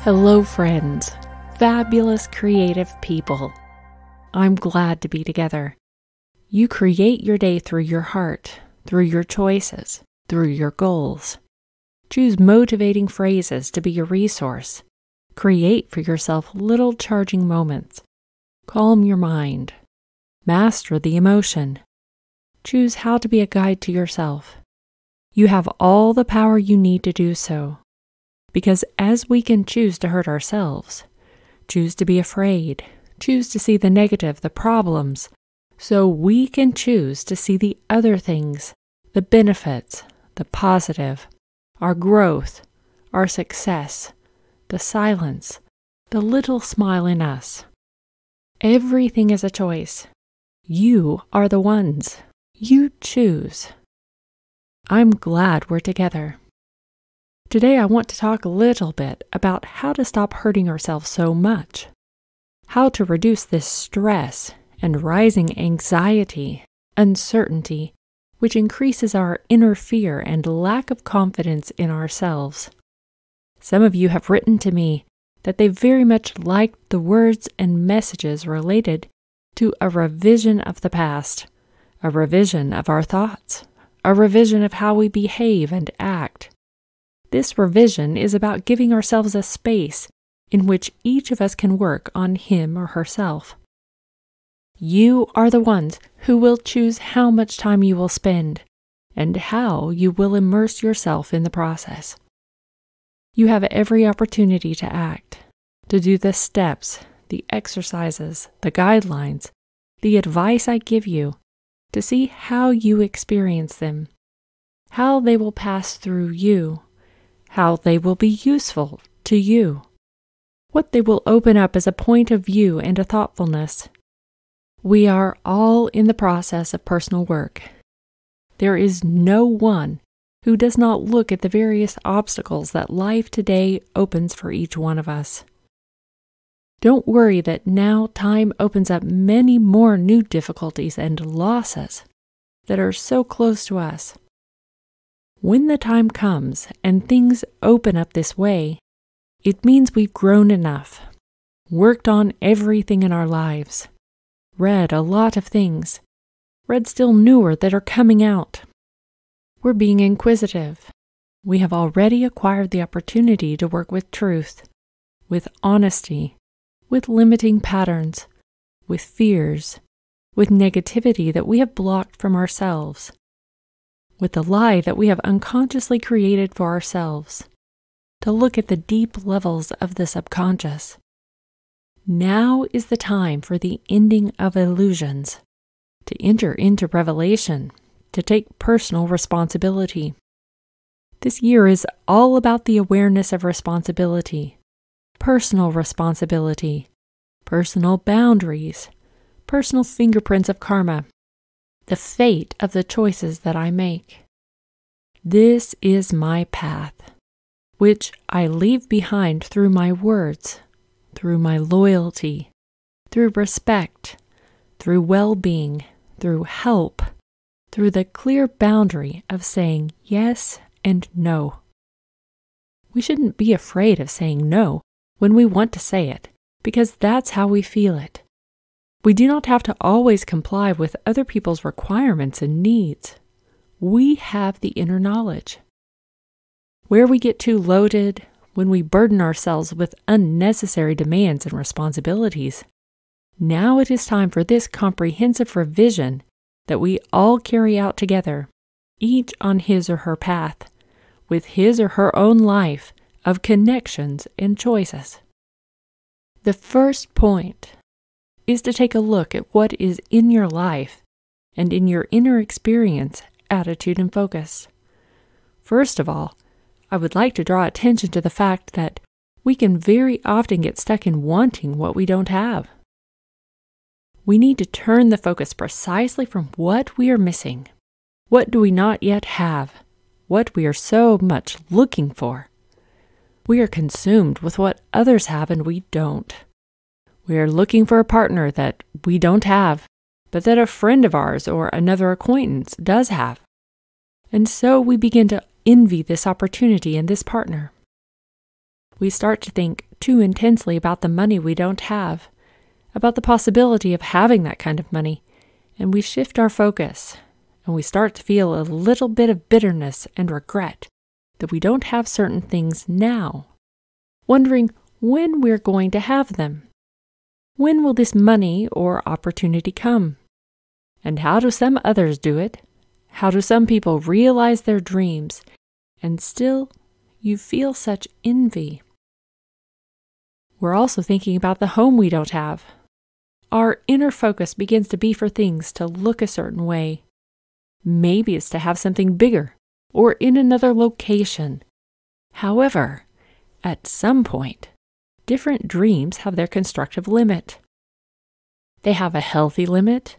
Hello, friends, fabulous creative people. I'm glad to be together. You create your day through your heart, through your choices, through your goals. Choose motivating phrases to be your resource. Create for yourself little charging moments. Calm your mind. Master the emotion. Choose how to be a guide to yourself. You have all the power you need to do so. Because as we can choose to hurt ourselves, choose to be afraid, choose to see the negative, the problems, so we can choose to see the other things, the benefits, the positive, our growth, our success, the silence, the little smile in us. Everything is a choice. You are the ones. You choose. I'm glad we're together. Today I want to talk a little bit about how to stop hurting ourselves so much, how to reduce this stress and rising anxiety, uncertainty, which increases our inner fear and lack of confidence in ourselves. Some of you have written to me that they very much liked the words and messages related to a revision of the past, a revision of our thoughts, a revision of how we behave and act. This revision is about giving ourselves a space in which each of us can work on him or herself. You are the ones who will choose how much time you will spend and how you will immerse yourself in the process. You have every opportunity to act, to do the steps, the exercises, the guidelines, the advice I give you, to see how you experience them, how they will pass through you, how they will be useful to you, what they will open up as a point of view and a thoughtfulness. We are all in the process of personal work. There is no one who does not look at the various obstacles that life today opens for each one of us. Don't worry that now time opens up many more new difficulties and losses that are so close to us. When the time comes and things open up this way, it means we've grown enough, worked on everything in our lives, read a lot of things, read still newer that are coming out. We're being inquisitive. We have already acquired the opportunity to work with truth, with honesty, with limiting patterns, with fears, with negativity that we have blocked from ourselves, with the lie that we have unconsciously created for ourselves, to look at the deep levels of the subconscious. Now is the time for the ending of illusions, to enter into revelation, to take personal responsibility. This year is all about the awareness of responsibility, personal responsibility, personal boundaries, personal fingerprints of karma, the fate of the choices that I make. This is my path, which I leave behind through my words, through my loyalty, through respect, through well-being, through help, through the clear boundary of saying yes and no. We shouldn't be afraid of saying no when we want to say it, because that's how we feel it. We do not have to always comply with other people's requirements and needs. We have the inner knowledge. Where we get too loaded, when we burden ourselves with unnecessary demands and responsibilities, now it is time for this comprehensive revision that we all carry out together, each on his or her path, with his or her own life of connections and choices. The first point is to take a look at what is in your life and in your inner experience, attitude, and focus. First of all, I would like to draw attention to the fact that we can very often get stuck in wanting what we don't have. We need to turn the focus precisely from what we are missing. What do we not yet have? What we are so much looking for? We are consumed with what others have and we don't. We are looking for a partner that we don't have, but that a friend of ours or another acquaintance does have. And so we begin to envy this opportunity and this partner. We start to think too intensely about the money we don't have, about the possibility of having that kind of money, and we shift our focus, and we start to feel a little bit of bitterness and regret that we don't have certain things now, wondering when we're going to have them. When will this money or opportunity come? And how do some others do it? How do some people realize their dreams, and still you feel such envy? We're also thinking about the home we don't have. Our inner focus begins to be for things to look a certain way. Maybe it's to have something bigger or in another location. However, at some point, different dreams have their constructive limit. They have a healthy limit,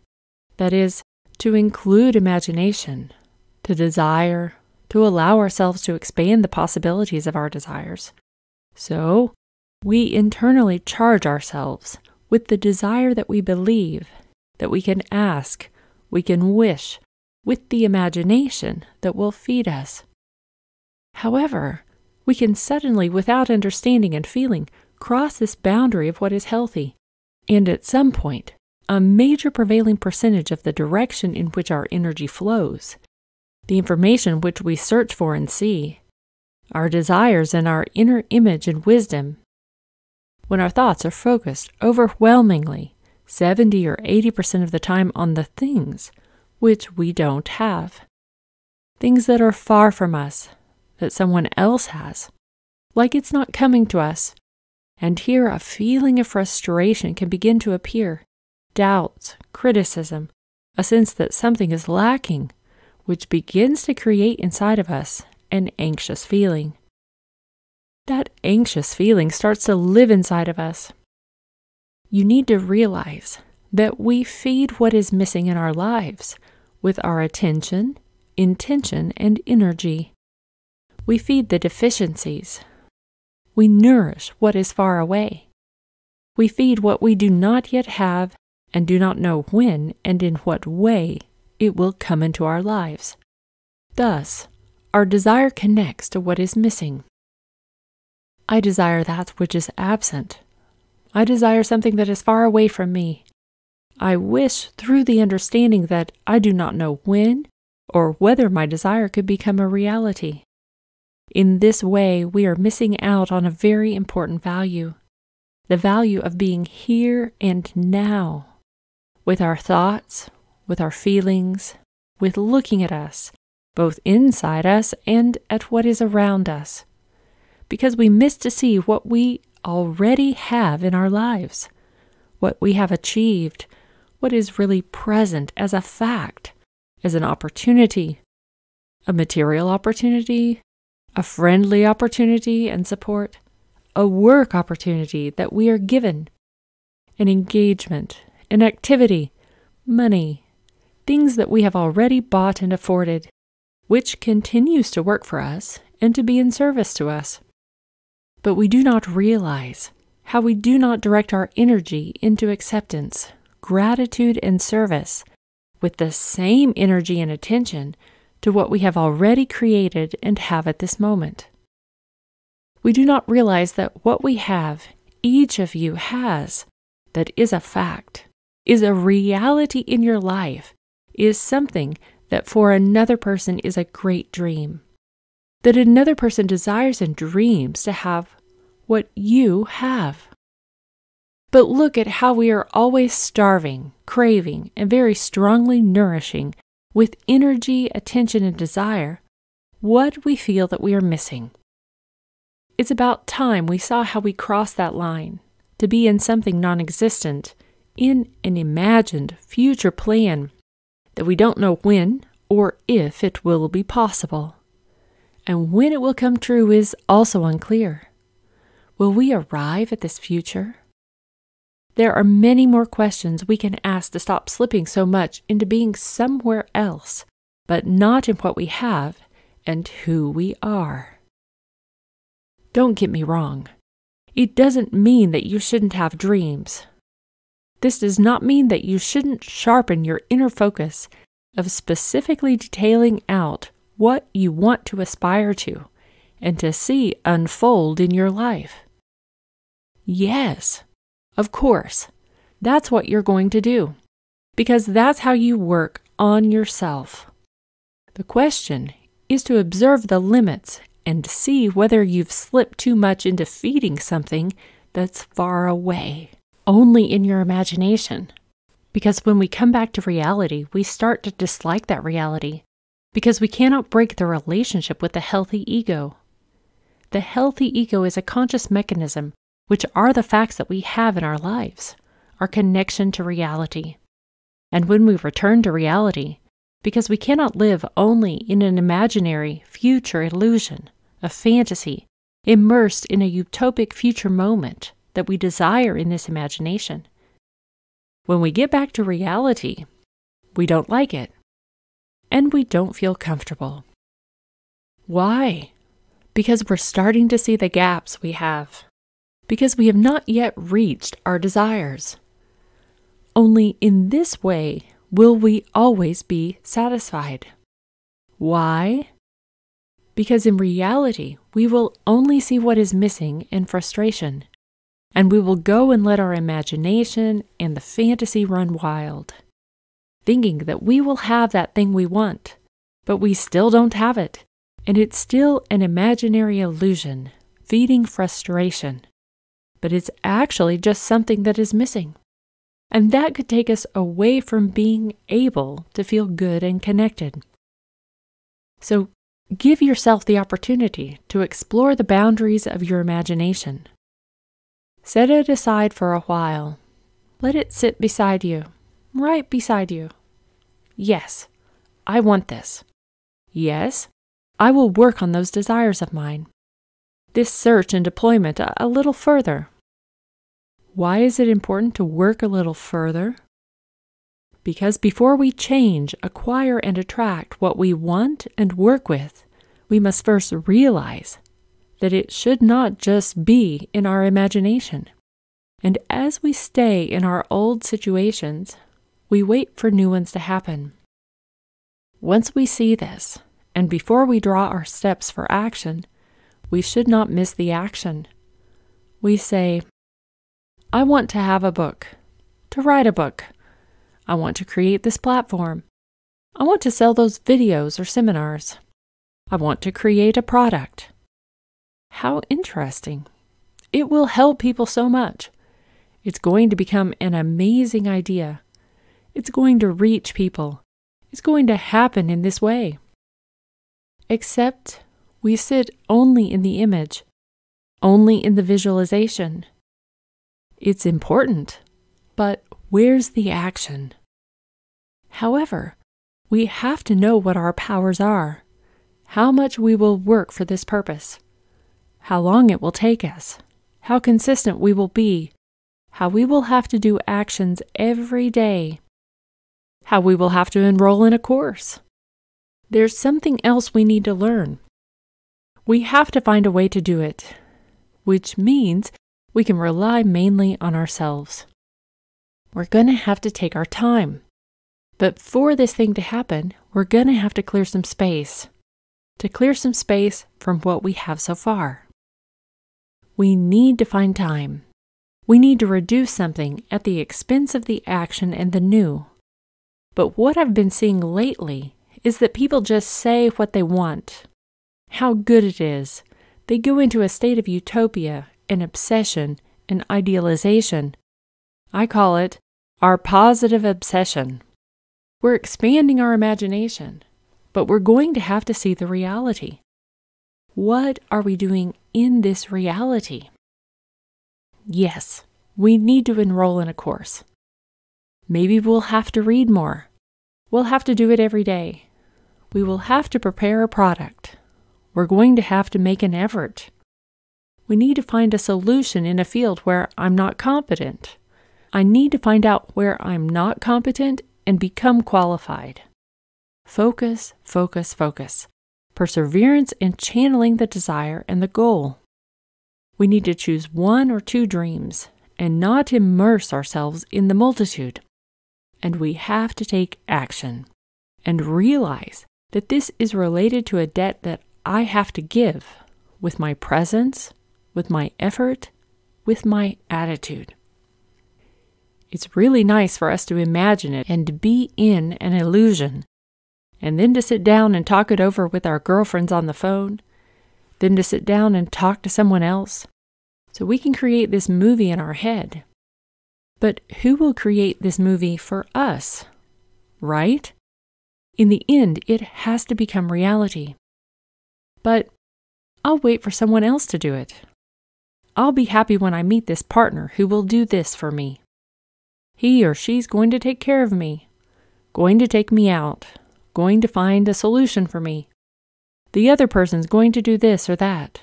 that is, to include imagination, to desire, to allow ourselves to expand the possibilities of our desires. So, we internally charge ourselves with the desire that we believe, that we can ask, we can wish, with the imagination that will feed us. However, we can suddenly, without understanding and feeling, cross this boundary of what is healthy, and at some point, a major prevailing percentage of the direction in which our energy flows, the information which we search for and see, our desires and our inner image and wisdom, when our thoughts are focused overwhelmingly 70 or 80% of the time on the things which we don't have, things that are far from us, that someone else has, like it's not coming to us, and here a feeling of frustration can begin to appear, doubts, criticism, a sense that something is lacking, which begins to create inside of us an anxious feeling. That anxious feeling starts to live inside of us. You need to realize that we feed what is missing in our lives with our attention, intention, and energy. We feed the deficiencies. We nourish what is far away. We feed what we do not yet have and do not know when and in what way it will come into our lives. Thus, our desire connects to what is missing. I desire that which is absent. I desire something that is far away from me. I wish through the understanding that I do not know when or whether my desire could become a reality. In this way, we are missing out on a very important value, the value of being here and now, with our thoughts, with our feelings, with looking at us, both inside us and at what is around us, because we miss to see what we already have in our lives, what we have achieved, what is really present as a fact, as an opportunity, a material opportunity, a friendly opportunity and support, a work opportunity that we are given, an engagement, an activity, money, things that we have already bought and afforded, which continues to work for us and to be in service to us. But we do not realize how we do not direct our energy into acceptance, gratitude, and service with the same energy and attention to what we have already created and have at this moment. We do not realize that what we have, each of you has, that is a fact, is a reality in your life, is something that for another person is a great dream, that another person desires and dreams to have what you have. But look at how we are always starving, craving, and very strongly nourishing with energy, attention, and desire what we feel that we are missing. It's about time we saw how we cross that line to be in something non-existent, in an imagined future plan that we don't know when or if it will be possible. And when it will come true is also unclear. Will we arrive at this future? There are many more questions we can ask to stop slipping so much into being somewhere else, but not in what we have and who we are. Don't get me wrong. It doesn't mean that you shouldn't have dreams. This does not mean that you shouldn't sharpen your inner focus of specifically detailing out what you want to aspire to and to see unfold in your life. Yes, of course. That's what you're going to do, because that's how you work on yourself. The question is to observe the limits and see whether you've slipped too much into feeding something that's far away, only in your imagination. Because when we come back to reality, we start to dislike that reality, because we cannot break the relationship with the healthy ego. The healthy ego is a conscious mechanism, which are the facts that we have in our lives, our connection to reality. And when we return to reality, because we cannot live only in an imaginary future illusion, a fantasy, immersed in a utopic future moment that we desire in this imagination. When we get back to reality, we don't like it, and we don't feel comfortable. Why? Because we're starting to see the gaps we have, because we have not yet reached our desires. Only in this way will we always be satisfied. Why? Because in reality, we will only see what is missing in frustration, and we will go and let our imagination and the fantasy run wild, thinking that we will have that thing we want, but we still don't have it, and it's still an imaginary illusion, feeding frustration, but it's actually just something that is missing. And that could take us away from being able to feel good and connected. So give yourself the opportunity to explore the boundaries of your imagination. Set it aside for a while. Let it sit beside you, right beside you. Yes, I want this. Yes, I will work on those desires of mine. This search and deployment a little further. Why is it important to work a little further? Because before we change, acquire, and attract what we want and work with, we must first realize that it should not just be in our imagination. And as we stay in our old situations, we wait for new ones to happen. Once we see this, and before we draw our steps for action, we should not miss the action. We say, I want to have a book, to write a book. I want to create this platform. I want to sell those videos or seminars. I want to create a product. How interesting. It will help people so much. It's going to become an amazing idea. It's going to reach people. It's going to happen in this way. Except we sit only in the image, only in the visualization. It's important, but where's the action? However, we have to know what our powers are, how much we will work for this purpose, how long it will take us, how consistent we will be, how we will have to do actions every day, how we will have to enroll in a course. There's something else we need to learn. We have to find a way to do it, which means we can rely mainly on ourselves. We're going to have to take our time. But for this thing to happen, we're going to have to clear some space. To clear some space from what we have so far. We need to find time. We need to reduce something at the expense of the action and the new. But what I've been seeing lately is that people just say what they want, how good it is. They go into a state of utopia, an obsession, an idealization. I call it our positive obsession. We're expanding our imagination, but we're going to have to see the reality. What are we doing in this reality? Yes, we need to enroll in a course. Maybe we'll have to read more. We'll have to do it every day. We will have to prepare a product. We're going to have to make an effort. We need to find a solution in a field where I'm not competent. I need to find out where I'm not competent and become qualified. Focus, focus, focus. Perseverance in channeling the desire and the goal. We need to choose one or two dreams and not immerse ourselves in the multitude. And we have to take action and realize that this is related to a debt that I have to give with my presence, with my effort, with my attitude. It's really nice for us to imagine it and to be in an illusion, and then to sit down and talk it over with our girlfriends on the phone, then to sit down and talk to someone else, so we can create this movie in our head. But who will create this movie for us, right? In the end, it has to become reality. But I'll wait for someone else to do it. I'll be happy when I meet this partner who will do this for me. He or she's going to take care of me, going to take me out, going to find a solution for me. The other person's going to do this or that.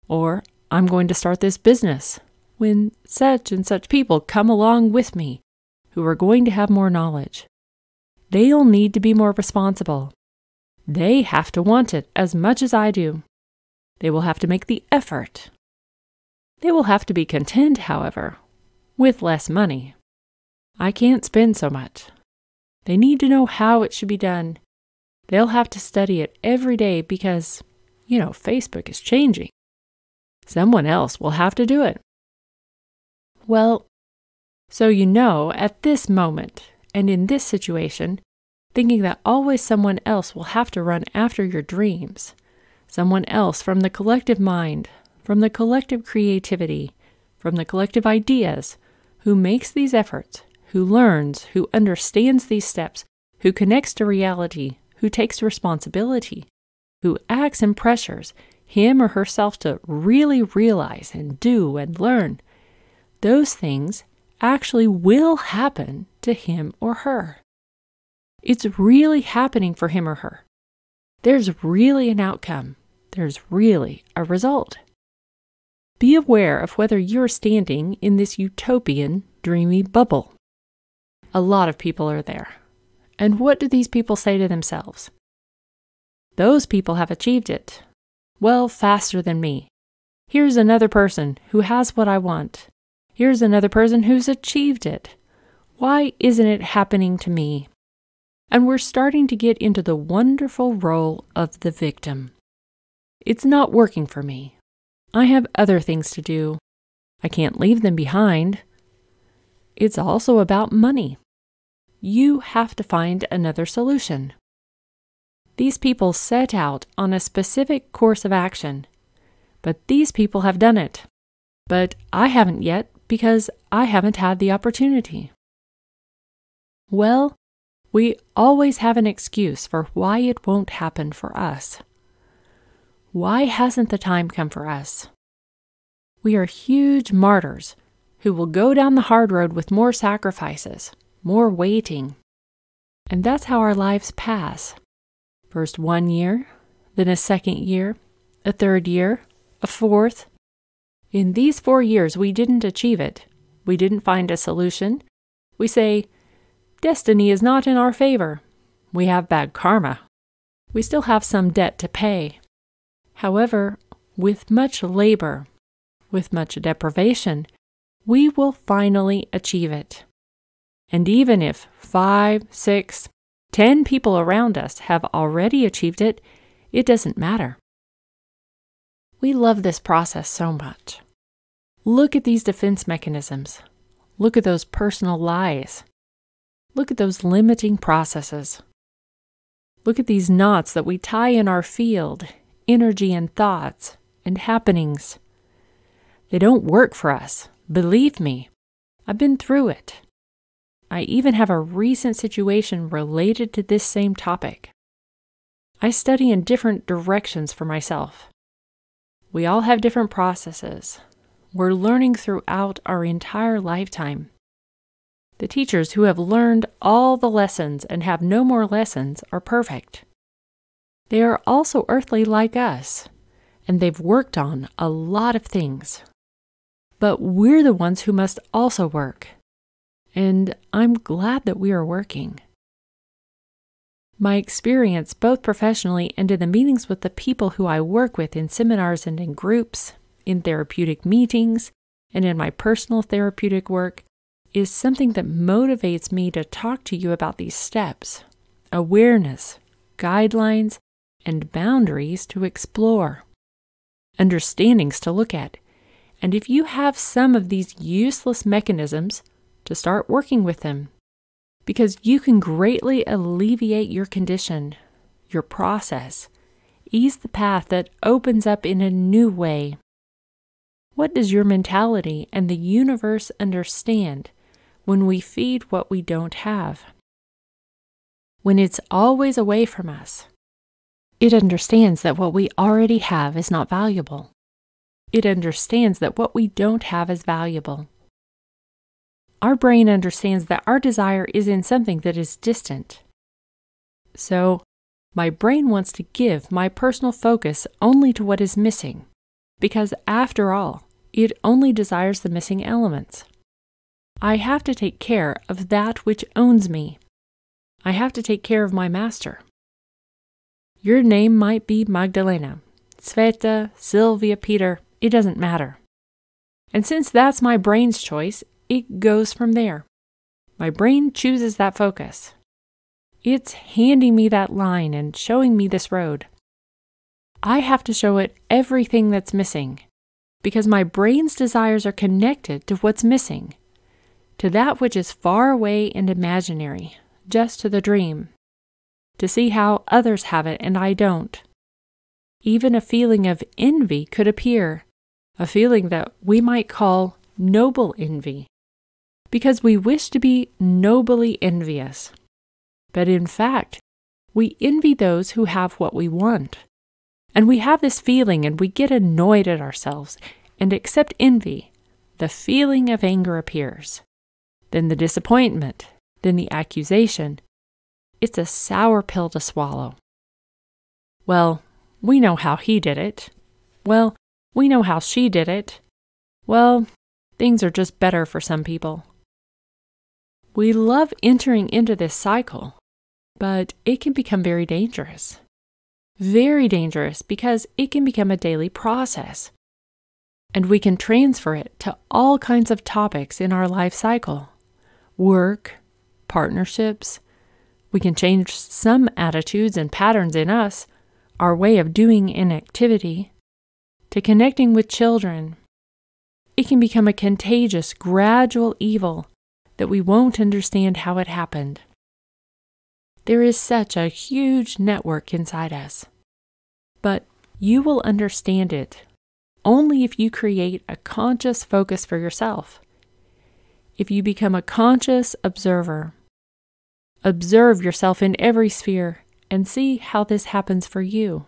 Or I'm going to start this business when such and such people come along with me who are going to have more knowledge. They'll need to be more responsible. They have to want it as much as I do. They will have to make the effort. They will have to be content, however, with less money. I can't spend so much. They need to know how it should be done. They'll have to study it every day because, Facebook is changing. Someone else will have to do it. Well, so at this moment and in this situation, thinking that always someone else will have to run after your dreams, someone else from the collective mind, from the collective creativity, from the collective ideas, who makes these efforts, who learns, who understands these steps, who connects to reality, who takes responsibility, who acts and pressures him or herself to really realize and do and learn, those things actually will happen to him or her. It's really happening for him or her. There's really an outcome. There's really a result. Be aware of whether you're standing in this utopian, dreamy bubble. A lot of people are there. And what do these people say to themselves? Those people have achieved it. Well, faster than me. Here's another person who has what I want. Here's another person who's achieved it. Why isn't it happening to me? And we're starting to get into the wonderful role of the victim. It's not working for me. I have other things to do. I can't leave them behind. It's also about money. You have to find another solution. These people set out on a specific course of action, but these people have done it. But I haven't yet because I haven't had the opportunity. Well, we always have an excuse for why it won't happen for us. Why hasn't the time come for us? We are huge martyrs who will go down the hard road with more sacrifices, more waiting. And that's how our lives pass. First 1 year, then a second year, a third year, a fourth. In these 4 years, we didn't achieve it. We didn't find a solution. We say, destiny is not in our favor. We have bad karma. We still have some debt to pay. However, with much labor, with much deprivation, we will finally achieve it. And even if 5, 6, 10 people around us have already achieved it, it doesn't matter. We love this process so much. Look at these defense mechanisms. Look at those personal lies. Look at those limiting processes. Look at these knots that we tie in our field, energy and thoughts and happenings. They don't work for us. Believe me, I've been through it. I even have a recent situation related to this same topic. I study in different directions for myself. We all have different processes. We're learning throughout our entire lifetime. The teachers who have learned all the lessons and have no more lessons are perfect. They are also earthly like us, and they've worked on a lot of things. But we're the ones who must also work. And I'm glad that we are working. My experience, both professionally and in the meetings with the people who I work with in seminars and in groups, in therapeutic meetings, and in my personal therapeutic work, is something that motivates me to talk to you about these steps, awareness, guidelines, and boundaries to explore, understandings to look at, And if you have some of these useless mechanisms, to start working with them, because you can greatly alleviate your condition, your process, ease the path that opens up in a new way. What does your mentality and the universe understand when we feed what we don't have? When it's always away from us, it understands that what we already have is not valuable. It understands that what we don't have is valuable. Our brain understands that our desire is in something that is distant. So, my brain wants to give my personal focus only to what is missing, because after all, it only desires the missing elements. I have to take care of that which owns me. I have to take care of my master. Your name might be Magdalena, Sveta, Sylvia, Peter, it doesn't matter. And since that's my brain's choice, it goes from there. My brain chooses that focus. It's handing me that line and showing me this road. I have to show it everything that's missing, because my brain's desires are connected to what's missing, to that which is far away and imaginary, just to the dream, to see how others have it and I don't. Even a feeling of envy could appear, a feeling that we might call noble envy, because we wish to be nobly envious. But in fact, we envy those who have what we want. And we have this feeling and we get annoyed at ourselves and accept envy. The feeling of anger appears. Then the disappointment, then the accusation. It's a sour pill to swallow. Well, we know how he did it. Well, we know how she did it. Well, things are just better for some people. We love entering into this cycle, but it can become very dangerous. Very dangerous because it can become a daily process. And we can transfer it to all kinds of topics in our life cycle. Work, partnerships. We can change some attitudes and patterns in us, our way of doing an activity, to connecting with children. It can become a contagious, gradual evil that we won't understand how it happened. There is such a huge network inside us. But you will understand it only if you create a conscious focus for yourself. If you become a conscious observer, observe yourself in every sphere and see how this happens for you.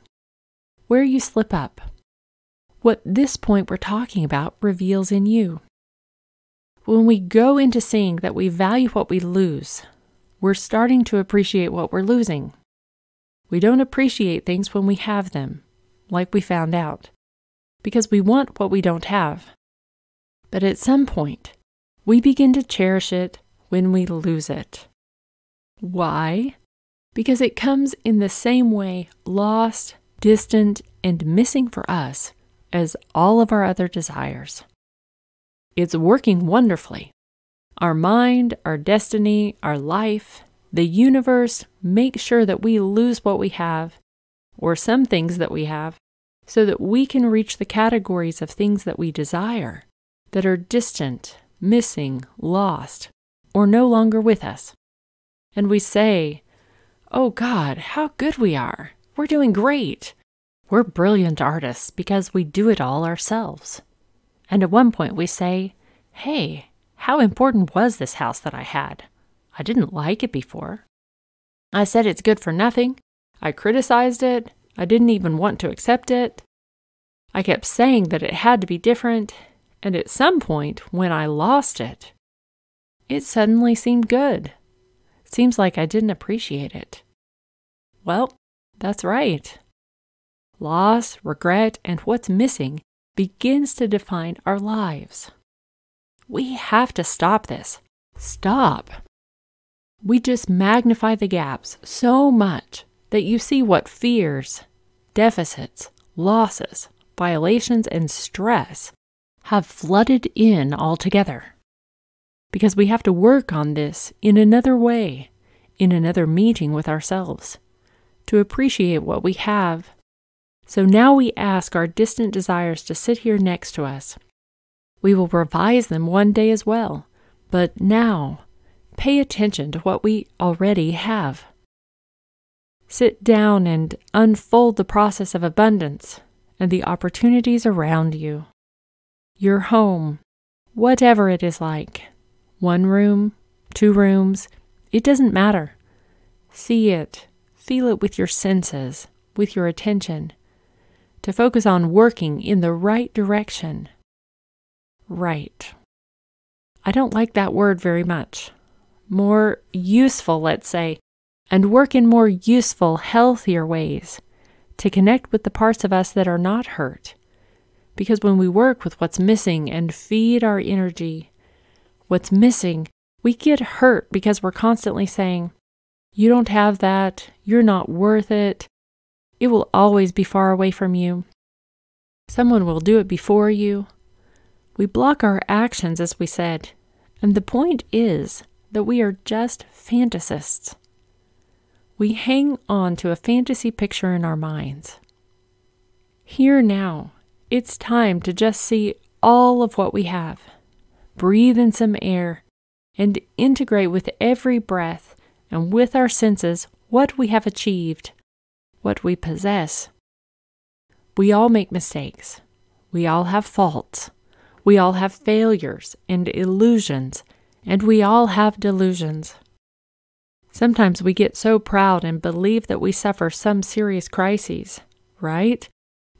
Where you slip up. What this point we're talking about reveals in you. When we go into seeing that we value what we lose, we're starting to appreciate what we're losing. We don't appreciate things when we have them, like we found out, because we want what we don't have. But at some point, we begin to cherish it when we lose it. Why? Because it comes in the same way lost, distant, and missing for us as all of our other desires. It's working wonderfully. Our mind, our destiny, our life, the universe make sure that we lose what we have, or some things that we have, so that we can reach the categories of things that we desire, that are distant, missing, lost, or no longer with us. And we say, "Oh God, how good we are. We're doing great. We're brilliant artists because we do it all ourselves." And at one point we say, "Hey, how important was this house that I had? I didn't like it before. I said it's good for nothing. I criticized it. I didn't even want to accept it. I kept saying that it had to be different. And at some point, when I lost it, it suddenly seemed good. It seems like I didn't appreciate it." Well, that's right. Loss, regret, and what's missing begins to define our lives. We have to stop this. Stop. We just magnify the gaps so much that you see what fears, deficits, losses, violations, and stress have flooded in altogether. Because we have to work on this in another way, in another meeting with ourselves, to appreciate what we have. So now we ask our distant desires to sit here next to us We will revise them one day as well. But now, pay attention to what we already have. Sit down and unfold the process of abundance and the opportunities around you. Your home, whatever it is like, 1 room, 2 rooms, it doesn't matter. See it, feel it with your senses, with your attention, to focus on working in the right direction. Right. I don't like that word very much. More useful, let's say, and work in more useful, healthier ways to connect with the parts of us that are not hurt. Because when we work with what's missing and feed our energy, what's missing, we get hurt because we're constantly saying, you don't have that, you're not worth it, it will always be far away from you. Someone will do it before you. We block our actions, as we said, and the point is that we are just fantasists. We hang on to a fantasy picture in our minds. Here now, it's time to just see all of what we have. Breathe in some air and integrate with every breath and with our senses what we have achieved, what we possess. We all make mistakes. We all have faults. We all have failures and illusions, and we all have delusions. Sometimes we get so proud and believe that we suffer some serious crises, right?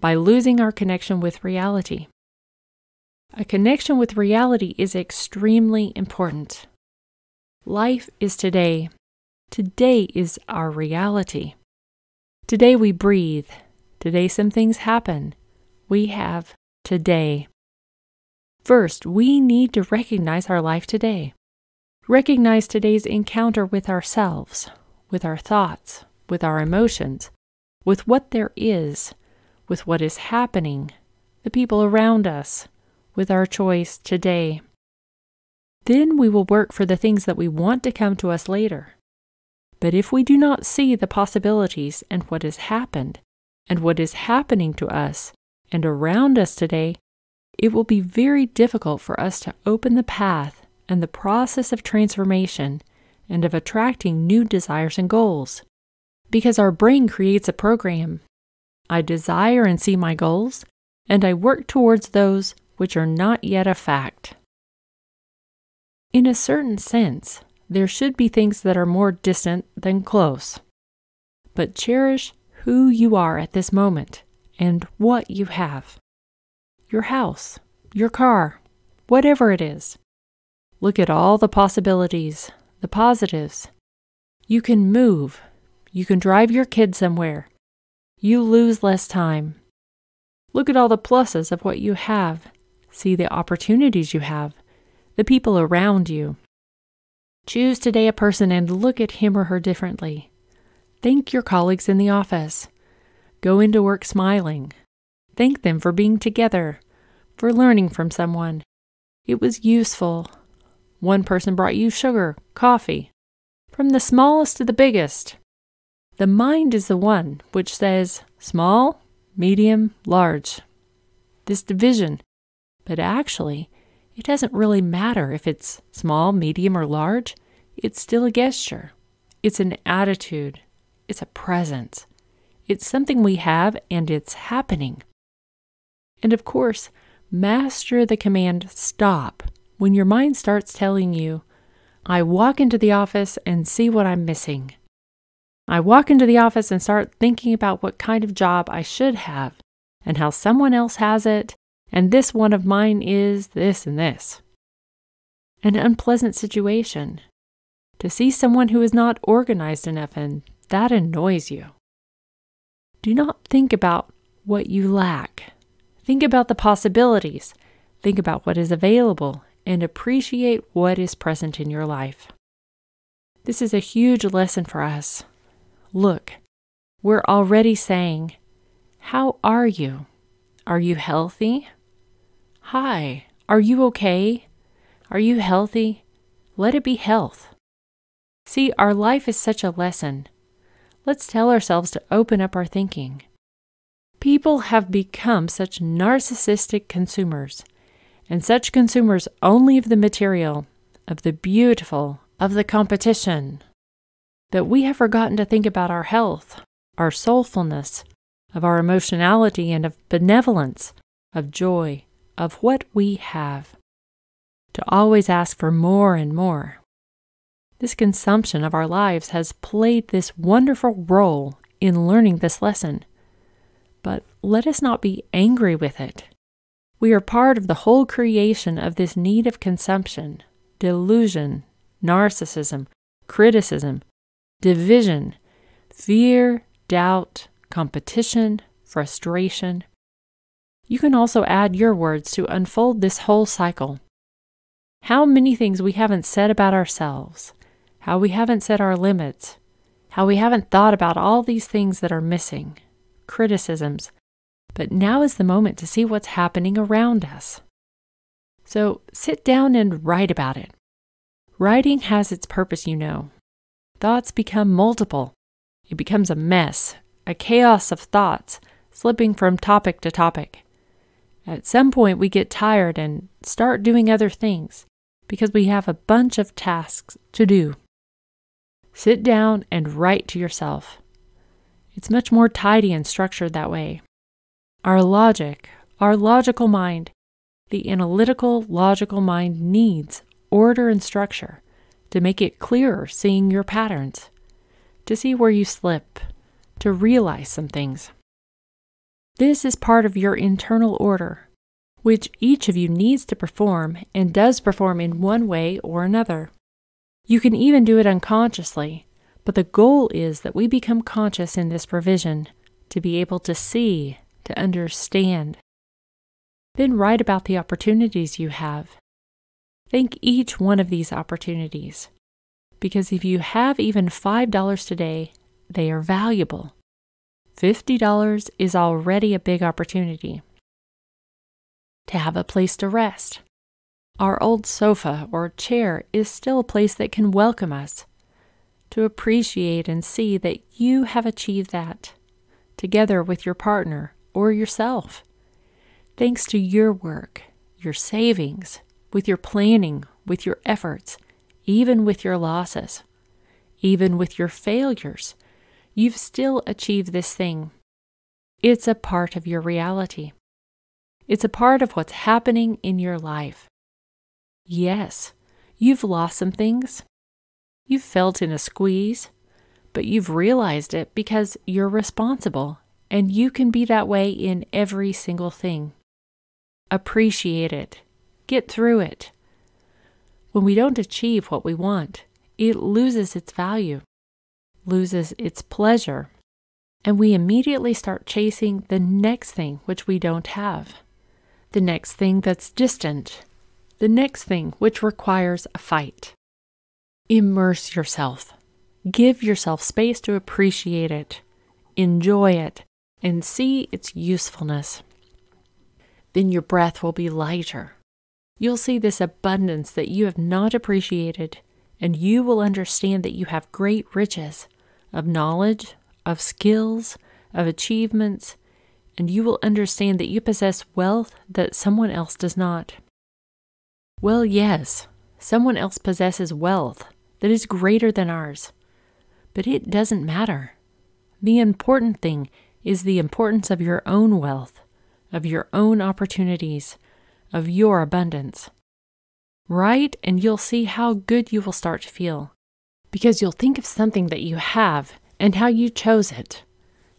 By losing our connection with reality. A connection with reality is extremely important. Life is today. Today is our reality. Today we breathe. Today some things happen. We have today. First, we need to recognize our life today. Recognize today's encounter with ourselves, with our thoughts, with our emotions, with what there is, with what is happening, the people around us, with our choice today. Then we will work for the things that we want to come to us later. But if we do not see the possibilities and what has happened, and what is happening to us and around us today, it will be very difficult for us to open the path and the process of transformation and of attracting new desires and goals. Because our brain creates a program. I desire and see my goals, and I work towards those which are not yet a fact. In a certain sense, there should be things that are more distant than close. But cherish who you are at this moment and what you have. Your house, your car, whatever it is. Look at all the possibilities, the positives. You can move. You can drive your kid somewhere. You lose less time. Look at all the pluses of what you have. See the opportunities you have, the people around you. Choose today a person and look at him or her differently. Thank your colleagues in the office. Go into work smiling. Thank them for being together, for learning from someone. It was useful. One person brought you sugar, coffee, from the smallest to the biggest. The mind is the one which says small, medium, large. This division. But actually, it doesn't really matter if it's small, medium, or large. It's still a gesture. It's an attitude. It's a presence. It's something we have and it's happening. And of course, master the command stop when your mind starts telling you, I walk into the office and see what I'm missing. I walk into the office and start thinking about what kind of job I should have and how someone else has it, and this one of mine is this and this. An unpleasant situation. To see someone who is not organized enough, and that annoys you. Do not think about what you lack. Think about the possibilities. Think about what is available and appreciate what is present in your life. This is a huge lesson for us. Look, we're already saying, how are you? Are you healthy? Hi, are you okay? Are you healthy? Let it be health. See, our life is such a lesson. Let's tell ourselves to open up our thinking. People have become such narcissistic consumers, and such consumers only of the material, of the beautiful, of the competition, that we have forgotten to think about our health, our soulfulness, of our emotionality and of benevolence, of joy, of what we have, to always ask for more and more. This consumption of our lives has played this wonderful role in learning this lesson. But let us not be angry with it. We are part of the whole creation of this need of consumption, delusion, narcissism, criticism, division, fear, doubt, competition, frustration. You can also add your words to unfold this whole cycle. How many things we haven't said about ourselves, how we haven't set our limits, how we haven't thought about all these things that are missing, criticisms, but now is the moment to see what's happening around us. So sit down and write about it. Writing has its purpose, you know. Thoughts become multiple. It becomes a mess, a chaos of thoughts, slipping from topic to topic. At some point we get tired and start doing other things because we have a bunch of tasks to do. Sit down and write to yourself. It's much more tidy and structured that way. Our logic, our logical mind, the analytical, logical mind needs order and structure to make it clearer seeing your patterns, to see where you slip, to realize some things. This is part of your internal order, which each of you needs to perform and does perform in one way or another. You can even do it unconsciously, but the goal is that we become conscious in this provision to be able to see, to understand. Then write about the opportunities you have. Thank each one of these opportunities, because if you have even $5 today, they are valuable. $50 is already a big opportunity. To have a place to rest. Our old sofa or chair is still a place that can welcome us. To appreciate and see that you have achieved that, together with your partner or yourself. Thanks to your work, your savings, with your planning, with your efforts, even with your losses, even with your failures, you've still achieved this thing. It's a part of your reality. It's a part of what's happening in your life. Yes, you've lost some things. You've felt in a squeeze, but you've realized it because you're responsible, and you can be that way in every single thing. Appreciate it. Get through it. When we don't achieve what we want, it loses its value, loses its pleasure, and we immediately start chasing the next thing which we don't have, the next thing that's distant, the next thing which requires a fight. Immerse yourself. Give yourself space to appreciate it, enjoy it, and see its usefulness. Then your breath will be lighter. You'll see this abundance that you have not appreciated, and you will understand that you have great riches of knowledge, of skills, of achievements, and you will understand that you possess wealth that someone else does not. Well, yes, someone else possesses wealth that is greater than ours, but it doesn't matter. The important thing is the importance of your own wealth, of your own opportunities, of your abundance. Write, and you'll see how good you will start to feel, because you'll think of something that you have and how you chose it,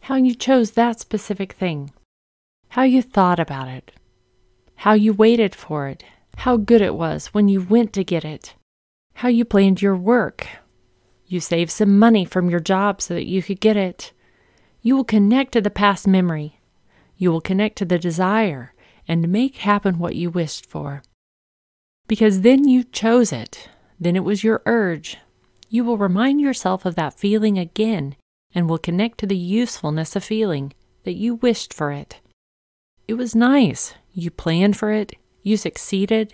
how you chose that specific thing, how you thought about it, how you waited for it, how good it was when you went to get it, how you planned your work. You saved some money from your job so that you could get it. You will connect to the past memory. You will connect to the desire and make happen what you wished for. Because then you chose it. Then it was your urge. You will remind yourself of that feeling again and will connect to the usefulness of feeling that you wished for it. It was nice. You planned for it. You succeeded,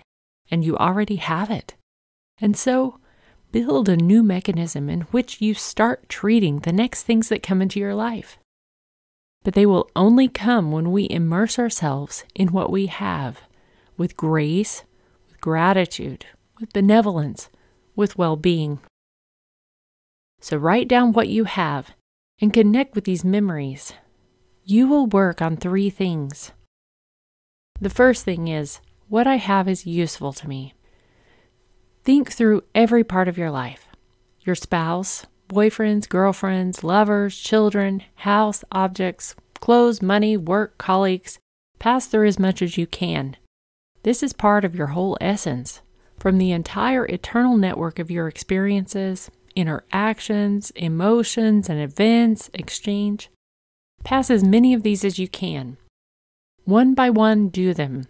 and you already have it. And so, build a new mechanism in which you start treating the next things that come into your life. But they will only come when we immerse ourselves in what we have, with grace, with gratitude, with benevolence, with well-being. So write down what you have and connect with these memories. You will work on 3 things. The first thing is, what I have is useful to me. Think through every part of your life. Your spouse, boyfriends, girlfriends, lovers, children, house, objects, clothes, money, work, colleagues. Pass through as much as you can. This is part of your whole essence, from the entire eternal network of your experiences, interactions, emotions, and events, exchange. Pass as many of these as you can. One by one, do them.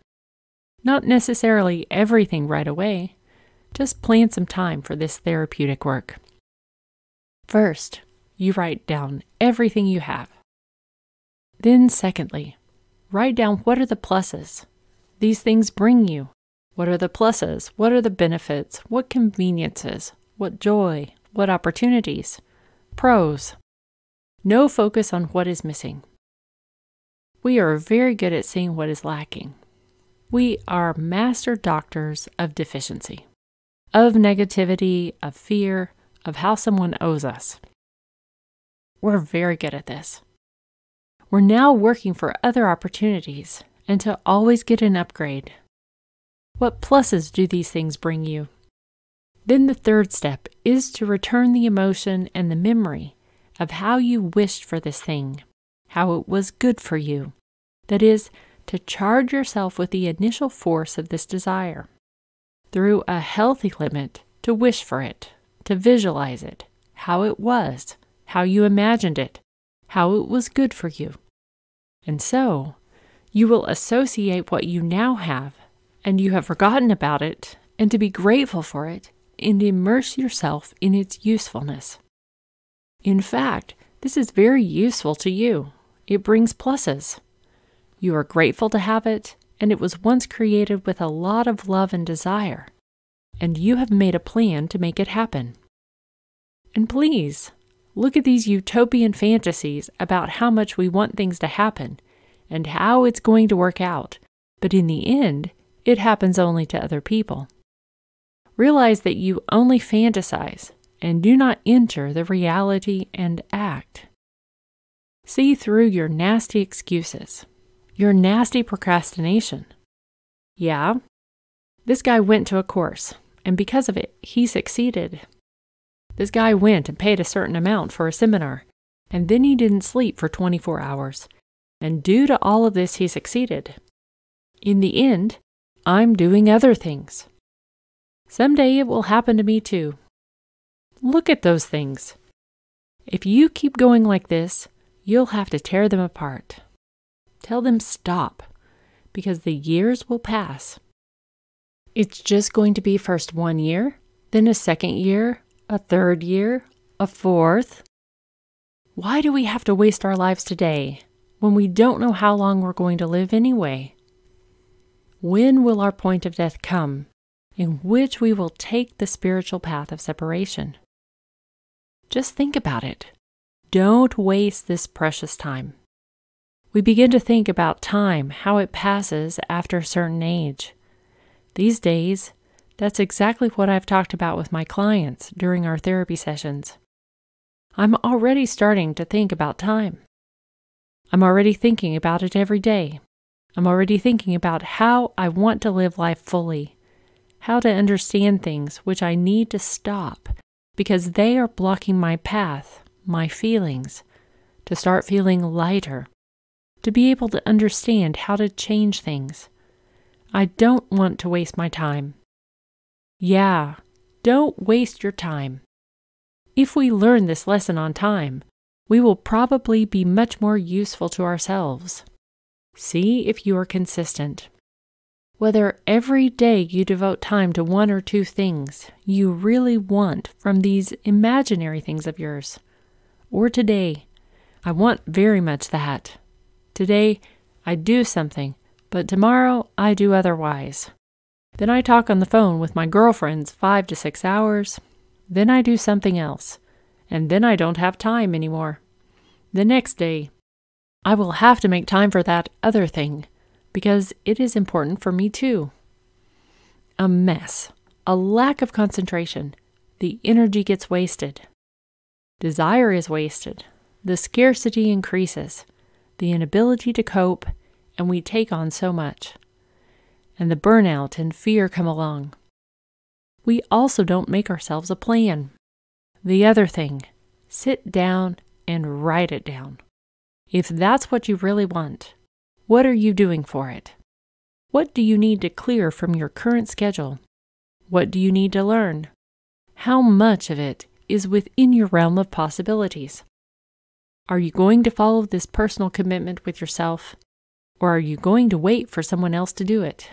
Not necessarily everything right away. Just plan some time for this therapeutic work. First, you write down everything you have. Then secondly, write down what are the pluses these things bring you. What are the pluses? What are the benefits? What conveniences? What joy? What opportunities? Pros. No focus on what is missing. We are very good at seeing what is lacking. We are master doctors of deficiency, of negativity, of fear, of how someone owes us. We're very good at this. We're now working for other opportunities and to always get an upgrade. What pluses do these things bring you? Then the third step is to return the emotion and the memory of how you wished for this thing, how it was good for you. That is, to charge yourself with the initial force of this desire. Through a healthy limit, to wish for it, to visualize it, how it was, how you imagined it, how it was good for you. And so, you will associate what you now have, and you have forgotten about it, and to be grateful for it, and immerse yourself in its usefulness. In fact, this is very useful to you. It brings pluses. You are grateful to have it, and it was once created with a lot of love and desire, and you have made a plan to make it happen. And please, look at these utopian fantasies about how much we want things to happen and how it's going to work out, but in the end, it happens only to other people. Realize that you only fantasize and do not enter the reality and act. See through your nasty excuses, your nasty procrastination. Yeah, this guy went to a course, and because of it, he succeeded. This guy went and paid a certain amount for a seminar, and then he didn't sleep for 24 hours. And due to all of this, he succeeded. In the end, I'm doing other things. Someday it will happen to me too. Look at those things. If you keep going like this, you'll have to tear them apart. Tell them stop, because the years will pass. It's just going to be first 1 year, then a second year, a third year, a fourth. Why do we have to waste our lives today when we don't know how long we're going to live anyway? When will our point of death come, in which we will take the spiritual path of separation? Just think about it. Don't waste this precious time. We begin to think about time, how it passes after a certain age. These days, that's exactly what I've talked about with my clients during our therapy sessions. I'm already starting to think about time. I'm already thinking about it every day. I'm already thinking about how I want to live life fully, how to understand things which I need to stop because they are blocking my path, my feelings, to start feeling lighter, to be able to understand how to change things. I don't want to waste my time. Yeah, don't waste your time. If we learn this lesson on time, we will probably be much more useful to ourselves. See if you are consistent. Whether every day you devote time to 1 or 2 things you really want from these imaginary things of yours, or today, I want very much that. Today, I do something, but tomorrow I do otherwise. Then I talk on the phone with my girlfriends 5 to 6 hours. Then I do something else, and then I don't have time anymore. The next day, I will have to make time for that other thing, because it is important for me too. a mess, a lack of concentration. The energy gets wasted. Desire is wasted. The scarcity increases. The inability to cope, and we take on so much. And the burnout and fear come along. We also don't make ourselves a plan. The other thing, sit down and write it down. If that's what you really want, what are you doing for it? What do you need to clear from your current schedule? What do you need to learn? How much of it is within your realm of possibilities? Are you going to follow this personal commitment with yourself, or are you going to wait for someone else to do it?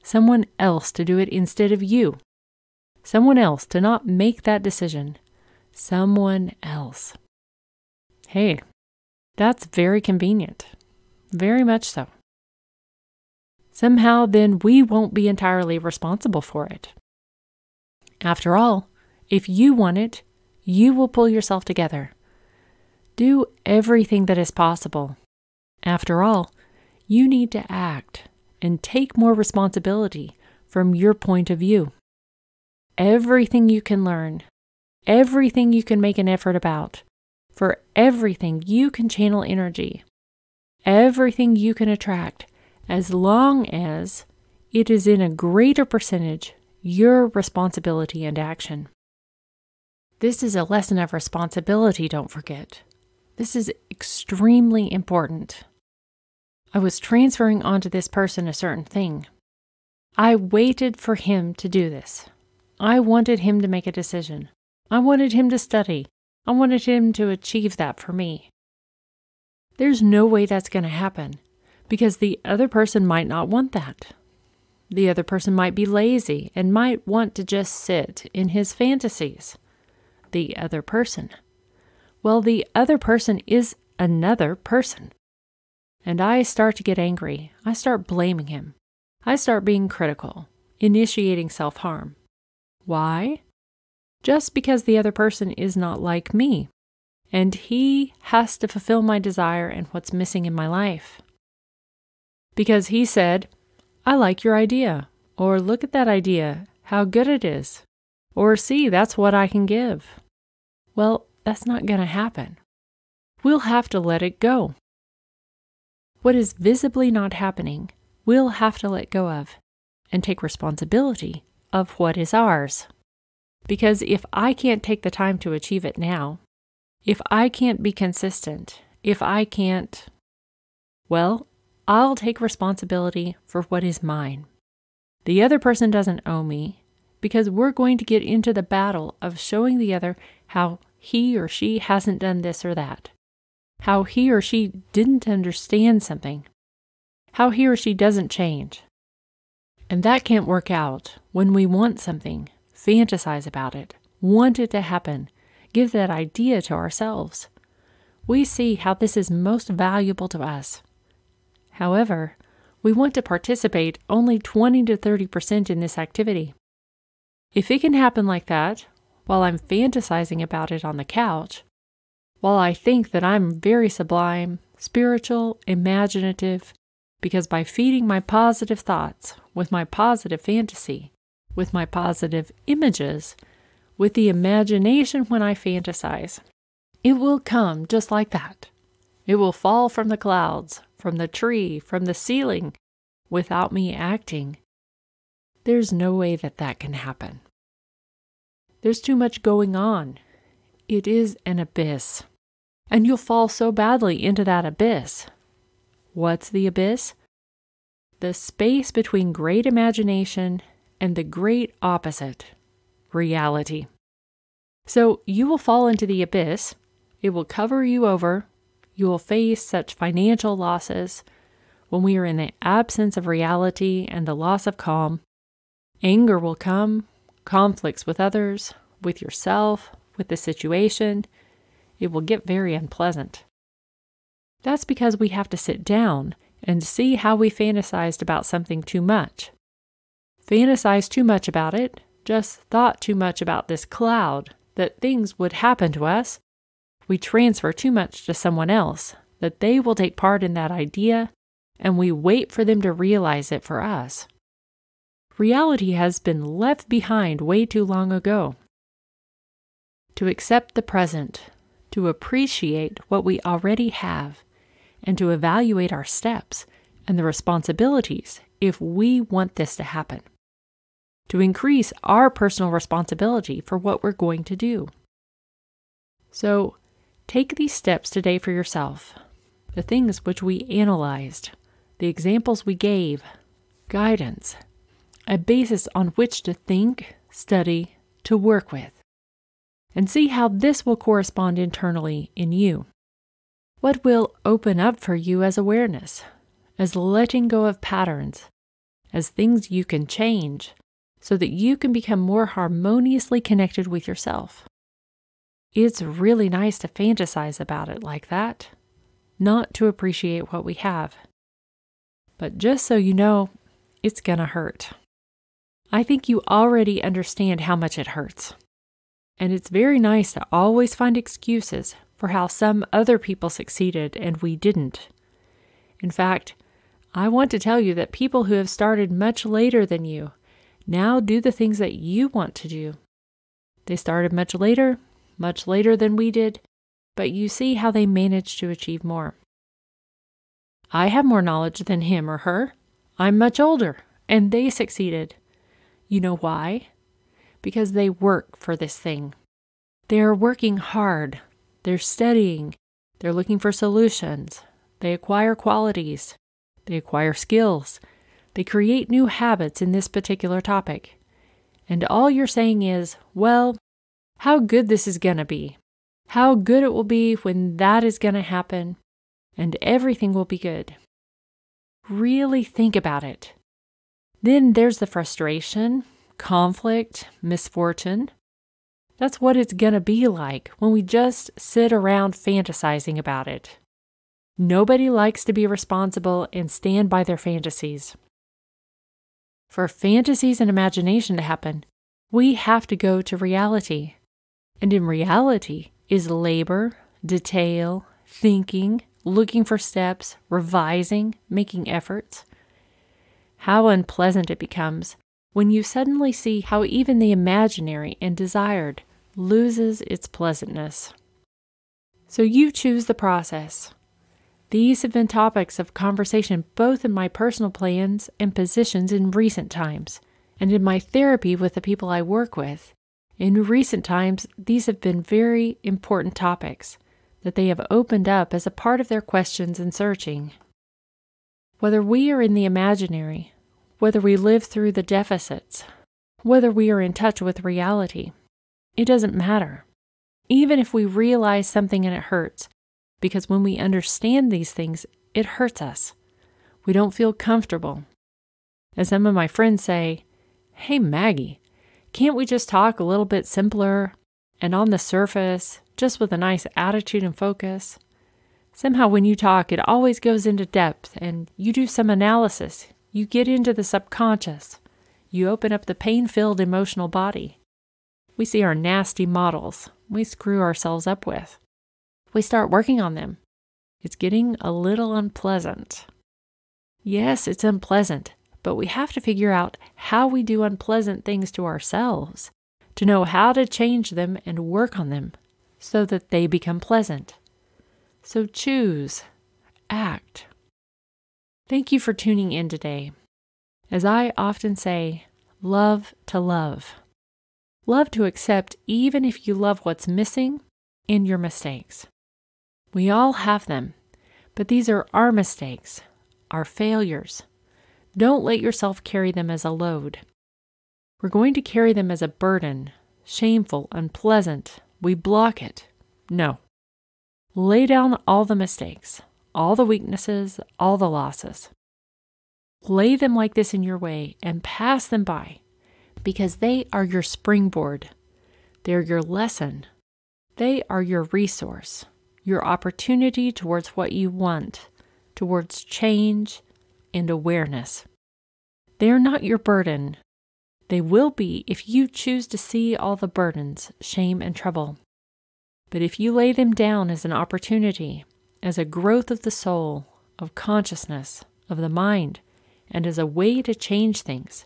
Someone else to do it instead of you. Someone else to not make that decision. Someone else. Hey, that's very convenient. Very much so. Somehow then we won't be entirely responsible for it. After all, if you want it, you will pull yourself together. Do everything that is possible. After all, you need to act and take more responsibility from your point of view. Everything you can learn, everything you can make an effort about, for everything you can channel energy, everything you can attract, as long as it is in a greater percentage your responsibility and action. This is a lesson of responsibility, don't forget. This is extremely important. I was transferring onto this person a certain thing. I waited for him to do this. I wanted him to make a decision. I wanted him to study. I wanted him to achieve that for me. There's no way that's going to happen because the other person might not want that. The other person might be lazy and might want to just sit in his fantasies. The other person. Well, the other person is another person. And I start to get angry. I start blaming him. I start being critical, initiating self-harm. Why? Just because the other person is not like me, and he has to fulfill my desire and what's missing in my life. Because he said, I like your idea, or look at that idea, how good it is, or see, that's what I can give. Well, that's not going to happen. We'll have to let it go. What is visibly not happening, we'll have to let go of and take responsibility of what is ours. Because if I can't take the time to achieve it now, if I can't be consistent, if I can't, well, I'll take responsibility for what is mine. The other person doesn't owe me because we're going to get into the battle of showing the other how he or she hasn't done this or that, how he or she didn't understand something, how he or she doesn't change. And that can't work out when we want something, fantasize about it, want it to happen, give that idea to ourselves. We see how this is most valuable to us. However, we want to participate only 20 to 30% in this activity. If it can happen like that, while I'm fantasizing about it on the couch, while I think that I'm very sublime, spiritual, imaginative, because by feeding my positive thoughts with my positive fantasy, with my positive images, with the imagination when I fantasize, it will come just like that. It will fall from the clouds, from the tree, from the ceiling, without me acting. There's no way that that can happen. There's too much going on. It is an abyss. And you'll fall so badly into that abyss. What's the abyss? The space between great imagination and the great opposite, reality. So you will fall into the abyss. It will cover you over. You will face such financial losses when we are in the absence of reality and the loss of calm. Anger will come, conflicts with others, with yourself, with the situation. It will get very unpleasant. That's because we have to sit down and see how we fantasized about something too much. Fantasized too much about it, just thought too much about this cloud, that things would happen to us. We transfer too much to someone else, that they will take part in that idea, and we wait for them to realize it for us. Reality has been left behind way too long ago. To accept the present, to appreciate what we already have, and to evaluate our steps and the responsibilities if we want this to happen. To increase our personal responsibility for what we're going to do. So, take these steps today for yourself. The things which we analyzed, the examples we gave, guidance, a basis on which to think, study, to work with, and see how this will correspond internally in you. What will open up for you as awareness, as letting go of patterns, as things you can change, so that you can become more harmoniously connected with yourself. It's really nice to fantasize about it like that, not to appreciate what we have. But just so you know, it's gonna hurt. I think you already understand how much it hurts. And it's very nice to always find excuses for how some other people succeeded and we didn't. In fact, I want to tell you that people who have started much later than you now do the things that you want to do. They started much later than we did, but you see how they managed to achieve more. I have more knowledge than him or her. I'm much older, and they succeeded. You know why? Because they work for this thing. They are working hard. They're studying. They're looking for solutions. They acquire qualities. They acquire skills. They create new habits in this particular topic. And all you're saying is, well, how good this is going to be. How good it will be when that is going to happen. And everything will be good. Really think about it. Then there's the frustration, conflict, misfortune. That's what it's going to be like when we just sit around fantasizing about it. Nobody likes to be responsible and stand by their fantasies. For fantasies and imagination to happen, we have to go to reality. And in reality is labor, detail, thinking, looking for steps, revising, making efforts. How unpleasant it becomes when you suddenly see how even the imaginary and desired loses its pleasantness. So you choose the process. These have been topics of conversation both in my personal plans and positions in recent times, and in my therapy with the people I work with. In recent times, these have been very important topics that they have opened up as a part of their questions and searching. Whether we are in the imaginary, whether we live through the deficits, whether we are in touch with reality, it doesn't matter. Even if we realize something and it hurts, because when we understand these things, it hurts us. We don't feel comfortable. As some of my friends say, "Hey Maggie, can't we just talk a little bit simpler and on the surface, just with a nice attitude and focus?" Somehow when you talk, it always goes into depth and you do some analysis. You get into the subconscious. You open up the pain-filled emotional body. We see our nasty models we screw ourselves up with. We start working on them. It's getting a little unpleasant. Yes, it's unpleasant, but we have to figure out how we do unpleasant things to ourselves, to know how to change them and work on them so that they become pleasant. So choose, act. Thank you for tuning in today. As I often say, love to love. Love to accept even if you love what's missing and your mistakes. We all have them, but these are our mistakes, our failures. Don't let yourself carry them as a load. We're going to carry them as a burden, shameful, unpleasant. We block it. No. Lay down all the mistakes, all the weaknesses, all the losses. Lay them like this in your way and pass them by, because they are your springboard. They're your lesson. They are your resource, your opportunity towards what you want, towards change and awareness. They are not your burden. They will be if you choose to see all the burdens, shame, and trouble. But if you lay them down as an opportunity, as a growth of the soul, of consciousness, of the mind, and as a way to change things,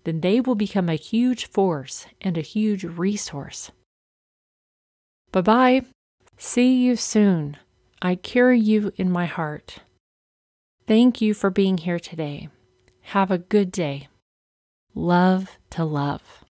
then they will become a huge force and a huge resource. Bye-bye. See you soon. I carry you in my heart. Thank you for being here today. Have a good day. Love to love.